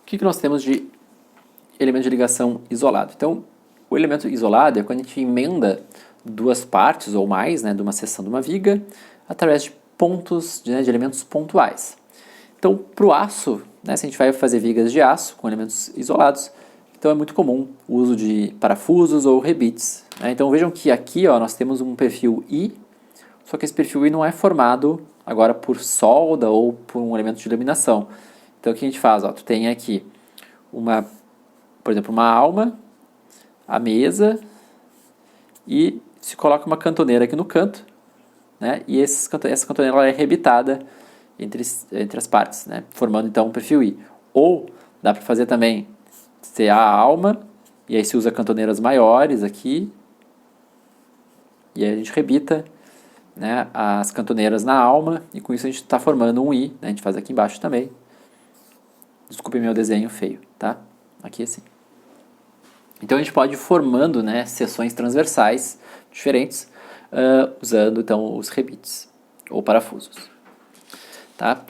que nós temos de elemento de ligação isolado? Então, o elemento isolado é quando a gente emenda duas partes ou mais, né, de uma seção de uma viga através de pontos, de elementos pontuais. Então, para o aço, né, se a gente vai fazer vigas de aço com elementos isolados, então é muito comum o uso de parafusos ou rebites. Né? Então vejam que aqui nós temos um perfil I, só que esse perfil I não é formado agora por solda ou por um elemento de laminação. Então o que a gente faz? Tu tem aqui, por exemplo, uma alma, a mesa, e se coloca uma cantoneira aqui no canto, né? E essa cantoneira ela é rebitada entre as partes, né? Formando então um perfil I. Ou dá para fazer também ser a alma, e aí se usa cantoneiras maiores aqui, e aí a gente rebita, né, as cantoneiras na alma, e com isso a gente está formando um I, né? A gente faz aqui embaixo também. Desculpe meu desenho feio, tá? Aqui assim. Então a gente pode ir formando, né, seções transversais diferentes, usando então os rebites ou parafusos. Tá?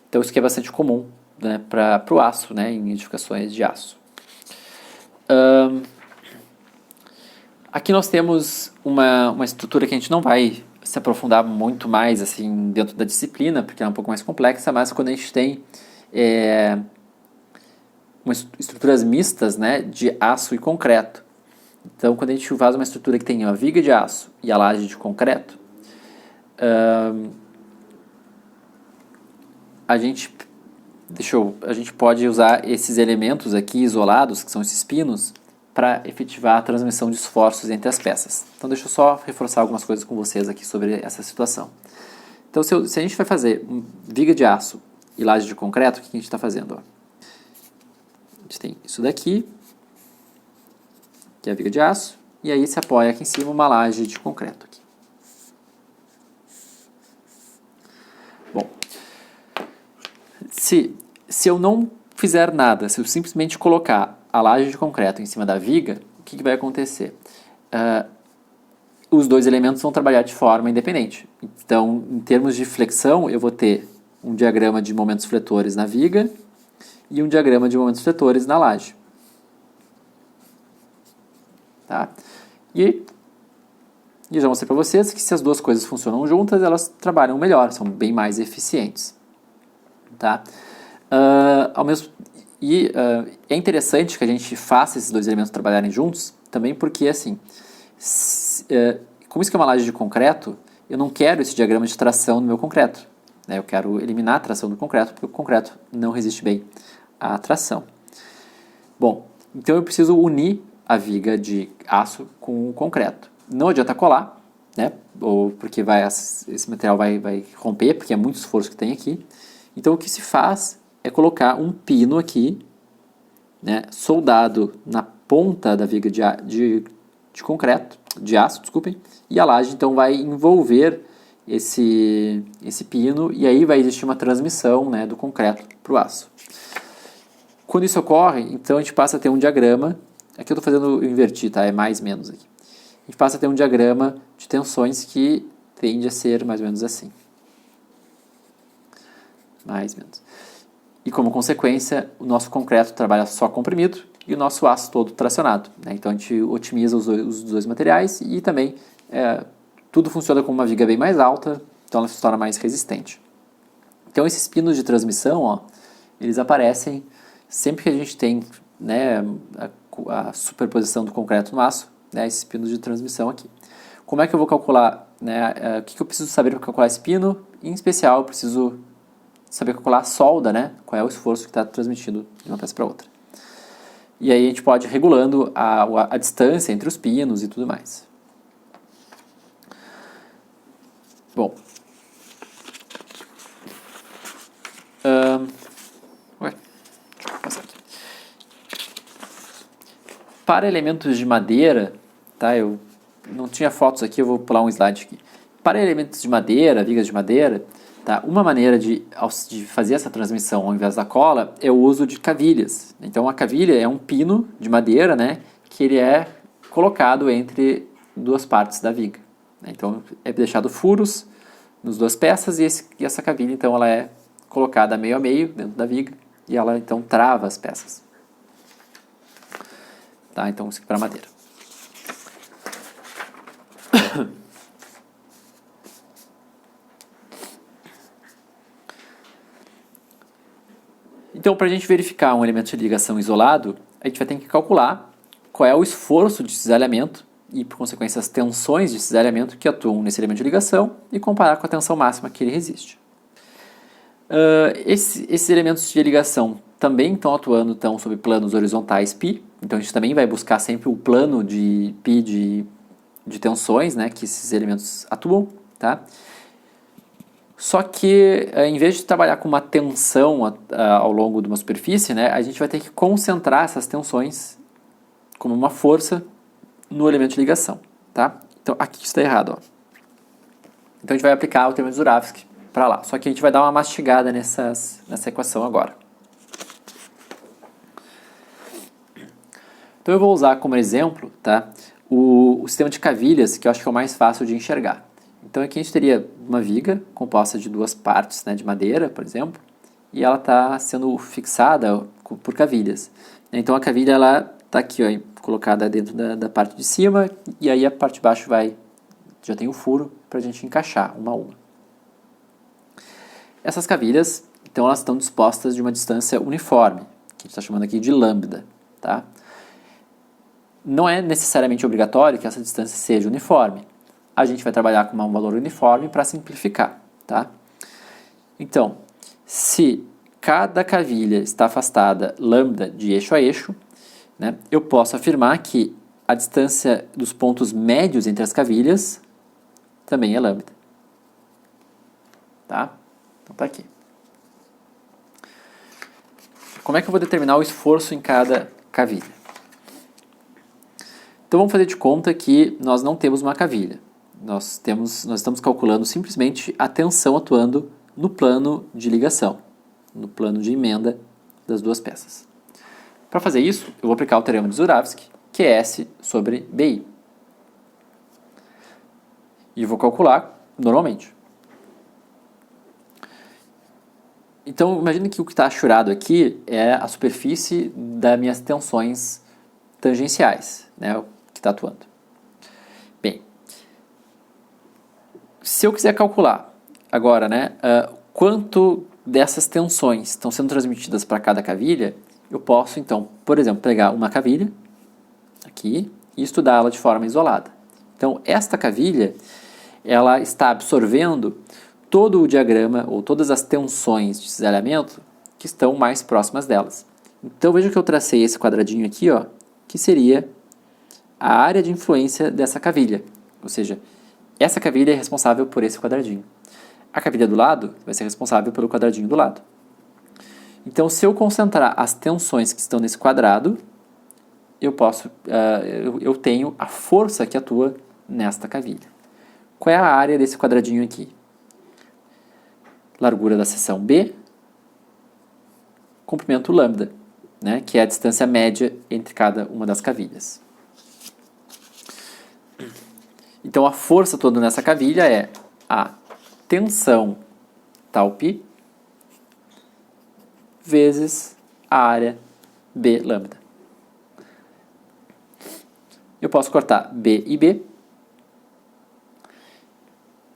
Então isso aqui é bastante comum, né, para o aço, né, em edificações de aço. Aqui nós temos uma estrutura que a gente não vai se aprofundar muito mais assim, dentro da disciplina, porque ela é um pouco mais complexa, mas quando a gente tem estruturas mistas, né, de aço e concreto. Então, quando a gente faz uma estrutura que tem a viga de aço e a laje de concreto, a gente pode usar esses elementos aqui isolados, que são esses pinos, para efetivar a transmissão de esforços entre as peças. Então, deixa eu só reforçar algumas coisas com vocês aqui sobre essa situação. Então, se a gente vai fazer viga de aço e laje de concreto, o que a gente está fazendo? A gente tem isso daqui, que é a viga de aço, e aí se apoia aqui em cima uma laje de concreto. Aqui. Bom, se eu não fizer nada, se eu simplesmente colocar a laje de concreto em cima da viga, o que vai acontecer? Os dois elementos vão trabalhar de forma independente. Então, em termos de flexão, eu vou ter um diagrama de momentos fletores na viga e um diagrama de momentos fletores na laje. Tá? E já mostrei para vocês que se as duas coisas funcionam juntas, elas trabalham melhor, são bem mais eficientes. Tá? É interessante que a gente faça esses dois elementos trabalharem juntos, também porque, assim, como isso aqui é uma laje de concreto, eu não quero esse diagrama de tração no meu concreto. Né? Eu quero eliminar a tração do concreto, porque o concreto não resiste bem à tração. Bom, então eu preciso unir a viga de aço com o concreto. Não adianta colar, né? Ou porque esse material vai romper, porque é muito esforço que tem aqui. Então o que se faz é colocar um pino aqui, né, soldado na ponta da viga de concreto, de aço, desculpem, e a laje então vai envolver esse pino, e aí vai existir uma transmissão, né, do concreto para o aço. Quando isso ocorre, então a gente passa a ter um diagrama. Aqui eu estou fazendo invertir, tá? É mais menos aqui. A gente passa a ter um diagrama de tensões que tende a ser mais ou menos assim. Mais ou menos. E como consequência, o nosso concreto trabalha só comprimido e o nosso aço todo tracionado. Né? Então a gente otimiza os dois materiais e também tudo funciona com uma viga bem mais alta, então ela se torna mais resistente. Então esses pinos de transmissão, eles aparecem sempre que a gente tem, né, a superposição do concreto no aço, né, esses pinos de transmissão aqui. Como é que eu vou calcular, né, o que eu preciso saber para calcular esse pino? Em especial, eu preciso saber calcular a solda, né, qual é o esforço que está transmitido de uma peça para outra. E aí a gente pode ir regulando a distância entre os pinos e tudo mais. Bom. Deixa eu passar aqui. Para elementos de madeira, tá? Eu não tinha fotos aqui, eu vou pular um slide aqui. Para elementos de madeira, vigas de madeira, tá? Uma maneira de fazer essa transmissão ao invés da cola é o uso de cavilhas. Então a cavilha é um pino de madeira, né? Que ele é colocado entre duas partes da viga. Então é deixado furos nas duas peças e essa cavilha então ela é colocada meio a meio dentro da viga e ela então trava as peças. Tá? Então isso aqui para madeira. Então, para a gente verificar um elemento de ligação isolado, a gente vai ter que calcular qual é o esforço de cisalhamento e, por consequência, as tensões de cisalhamento que atuam nesse elemento de ligação e comparar com a tensão máxima que ele resiste. Esses elementos de ligação também estão atuando sobre planos horizontais π, então a gente também vai buscar sempre o plano de π de tensões, né, que esses elementos atuam, tá? Só que, em vez de trabalhar com uma tensão ao longo de uma superfície, né, a gente vai ter que concentrar essas tensões como uma força no elemento de ligação. Tá? Então, aqui está errado. Ó. Então, a gente vai aplicar o termo de Zuravsky para lá. Só que a gente vai dar uma mastigada nessa equação agora. Então, eu vou usar como exemplo, tá, o sistema de cavilhas, que eu acho que é o mais fácil de enxergar. Então aqui a gente teria uma viga composta de duas partes, né, de madeira, por exemplo, e ela está sendo fixada por cavilhas. Então a cavilha está aqui, ó, colocada dentro da parte de cima, e aí a parte de baixo já tem o furo para a gente encaixar uma a uma. Essas cavilhas, então, elas estão dispostas de uma distância uniforme, que a gente está chamando aqui de lambda. Tá? Não é necessariamente obrigatório que essa distância seja uniforme. A gente vai trabalhar com um valor uniforme para simplificar, tá? Então, se cada cavilha está afastada lambda de eixo a eixo, né, eu posso afirmar que a distância dos pontos médios entre as cavilhas também é lambda. Tá? Então tá aqui. Como é que eu vou determinar o esforço em cada cavilha? Então vamos fazer de conta que nós não temos uma cavilha. Nós estamos calculando simplesmente a tensão atuando no plano de ligação, no plano de emenda das duas peças. Para fazer isso, eu vou aplicar o teorema de Zuravsky, que é S sobre BI. E vou calcular normalmente. Então, imagine que o que está achurado aqui é a superfície das minhas tensões tangenciais, né, que está atuando. Bem, se eu quiser calcular agora, né, quanto dessas tensões estão sendo transmitidas para cada cavilha, eu posso, então, por exemplo, pegar uma cavilha aqui e estudá-la de forma isolada. Então, esta cavilha, ela está absorvendo todo o diagrama ou todas as tensões de cisalhamento que estão mais próximas delas. Então, veja que eu tracei esse quadradinho aqui, ó, que seria a área de influência dessa cavilha, ou seja, essa cavilha é responsável por esse quadradinho. A cavilha do lado vai ser responsável pelo quadradinho do lado. Então, se eu concentrar as tensões que estão nesse quadrado, eu tenho a força que atua nesta cavilha. Qual é a área desse quadradinho aqui? Largura da seção B, comprimento lambda, né, que é a distância média entre cada uma das cavilhas. Então, a força toda nessa cavilha é a tensão tal π vezes a área B lambda. Eu posso cortar B e B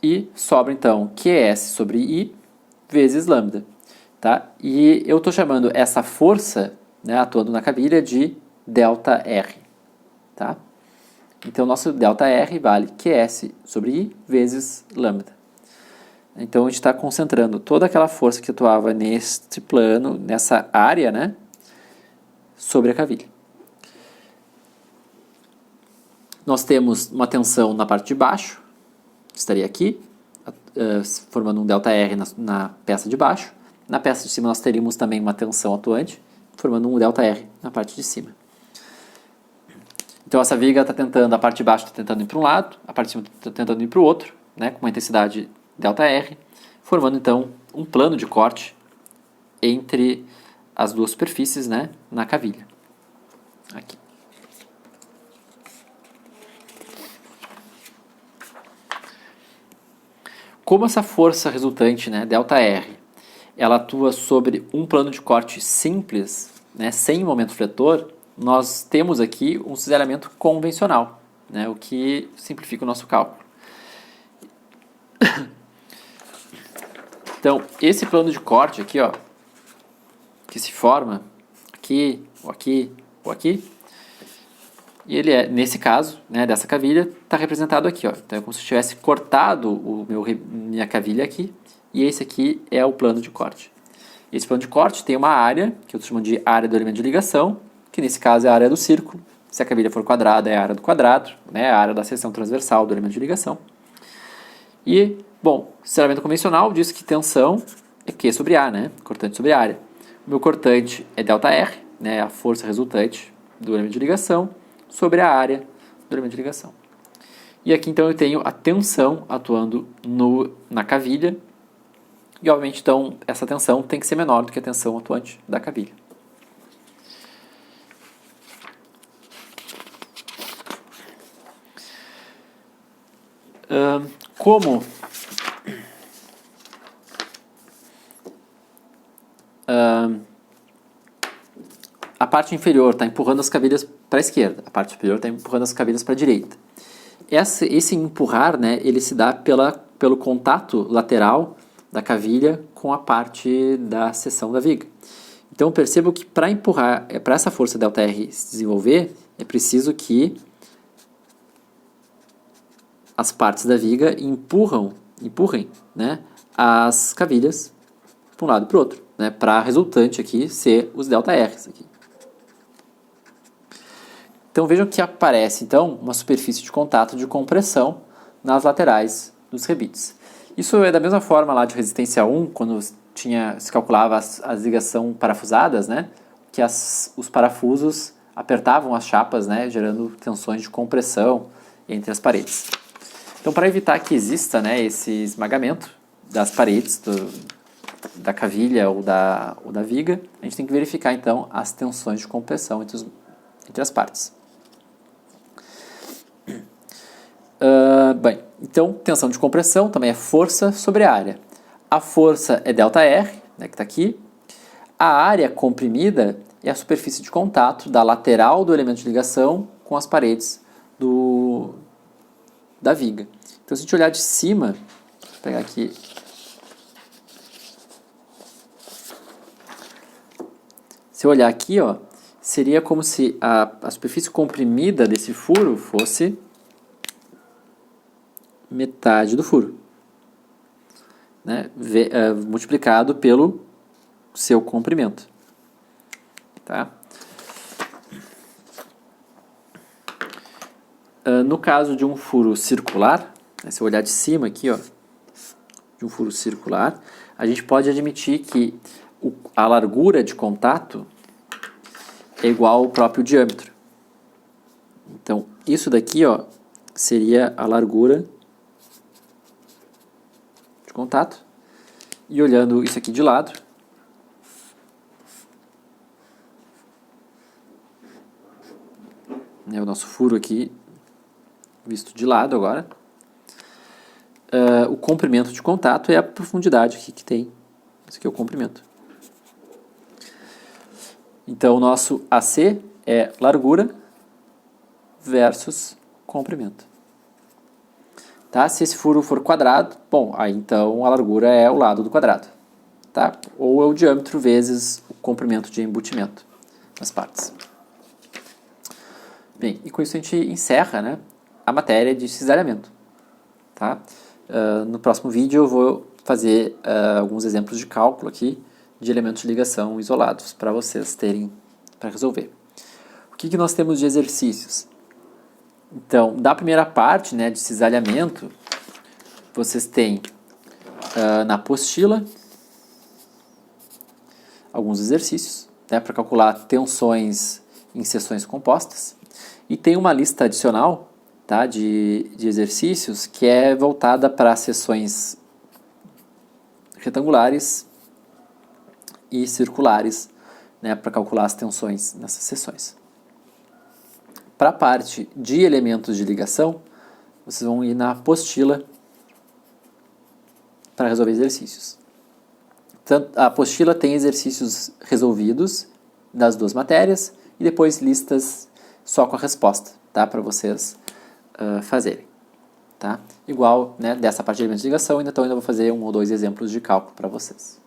e sobra, então, QS sobre I vezes lambda. Tá? E eu estou chamando essa força, né, atuando na cavilha de ΔR. Tá? Então, nosso ΔR vale QS sobre I vezes lambda. Então, a gente está concentrando toda aquela força que atuava neste plano, nessa área, né, sobre a cavilha. Nós temos uma tensão na parte de baixo, que estaria aqui, formando um ΔR na peça de baixo. Na peça de cima, nós teríamos também uma tensão atuante, formando um ΔR na parte de cima. Então, essa viga está tentando, a parte de baixo está tentando ir para um lado, a parte de cima está tentando ir para o outro, né, com uma intensidade ΔR, formando, então, um plano de corte entre as duas superfícies, né, na cavilha. Aqui. Como essa força resultante, né, ΔR, ela atua sobre um plano de corte simples, né, sem momento fletor, nós temos aqui um cisalhamento convencional, né, o que simplifica o nosso cálculo. Então, esse plano de corte aqui, ó, que se forma aqui, ou aqui, ou aqui, e ele é, nesse caso, né, dessa cavilha, está representado aqui, ó. Então é como se eu tivesse cortado minha cavilha aqui, e esse aqui é o plano de corte. Esse plano de corte tem uma área, que eu chamo de área do elemento de ligação, que nesse caso é a área do círculo. Se a cavilha for quadrada, é a área do quadrado, né, a área da seção transversal do elemento de ligação. E, bom, cisalhamento convencional diz que tensão é Q sobre A, né, cortante sobre área. O meu cortante é ΔR, né, a força resultante do elemento de ligação, sobre a área do elemento de ligação. E aqui então eu tenho a tensão atuando na cavilha, e obviamente então essa tensão tem que ser menor do que a tensão atuante da cavilha. Como a parte inferior está empurrando as cavilhas para a esquerda, a parte superior está empurrando as cavilhas para a direita. Esse empurrar, né, ele se dá pelo contato lateral da cavilha com a parte da seção da viga. Então percebo que para empurrar, para essa força ΔR se desenvolver, é preciso que as partes da viga empurrem, né, as cavilhas para um lado e para o outro, né, para a resultante aqui ser os ΔRs aqui. Então vejam que aparece então uma superfície de contato de compressão nas laterais dos rebites. Isso é da mesma forma lá de resistência 1, quando se calculava as ligações parafusadas, né, que os parafusos apertavam as chapas, né, gerando tensões de compressão entre as paredes. Então, para evitar que exista, né, esse esmagamento das paredes da cavilha ou da viga, a gente tem que verificar então as tensões de compressão entre as partes. Bem, então, tensão de compressão também é força sobre a área. A força é ΔR, né, que está aqui. A área comprimida é a superfície de contato da lateral do elemento de ligação com as paredes da viga. Então, se a gente olhar de cima, vou pegar aqui. Se eu olhar aqui, ó, seria como se a superfície comprimida desse furo fosse metade do furo, né, multiplicado pelo seu comprimento. Tá? No caso de um furo circular, né, se eu olhar de cima aqui, ó, de um furo circular, a gente pode admitir que a largura de contato é igual ao próprio diâmetro. Então, isso daqui, ó, seria a largura de contato. E olhando isso aqui de lado, né, o nosso furo aqui visto de lado agora, o comprimento de contato é a profundidade aqui que tem. Esse aqui é o comprimento. Então, o nosso AC é largura versus comprimento. Tá? Se esse furo for quadrado, bom, aí então a largura é o lado do quadrado. Tá? Ou é o diâmetro vezes o comprimento de embutimento nas partes. Bem, e com isso a gente encerra, né, a matéria de cisalhamento. Tá? No próximo vídeo eu vou fazer alguns exemplos de cálculo aqui de elementos de ligação isolados para vocês terem para resolver. O que nós temos de exercícios? Então, da primeira parte, né, de cisalhamento, vocês têm na apostila alguns exercícios, né, para calcular tensões em seções compostas. E tem uma lista adicional, tá, de exercícios que é voltada para seções retangulares e circulares, né, para calcular as tensões nessas seções. Para a parte de elementos de ligação, vocês vão ir na apostila para resolver exercícios. A apostila tem exercícios resolvidos das duas matérias e depois listas só com a resposta, tá? Para vocês fazerem. Tá? Igual, né, dessa parte de elementos de ligação, então ainda vou fazer 1 ou 2 exemplos de cálculo para vocês.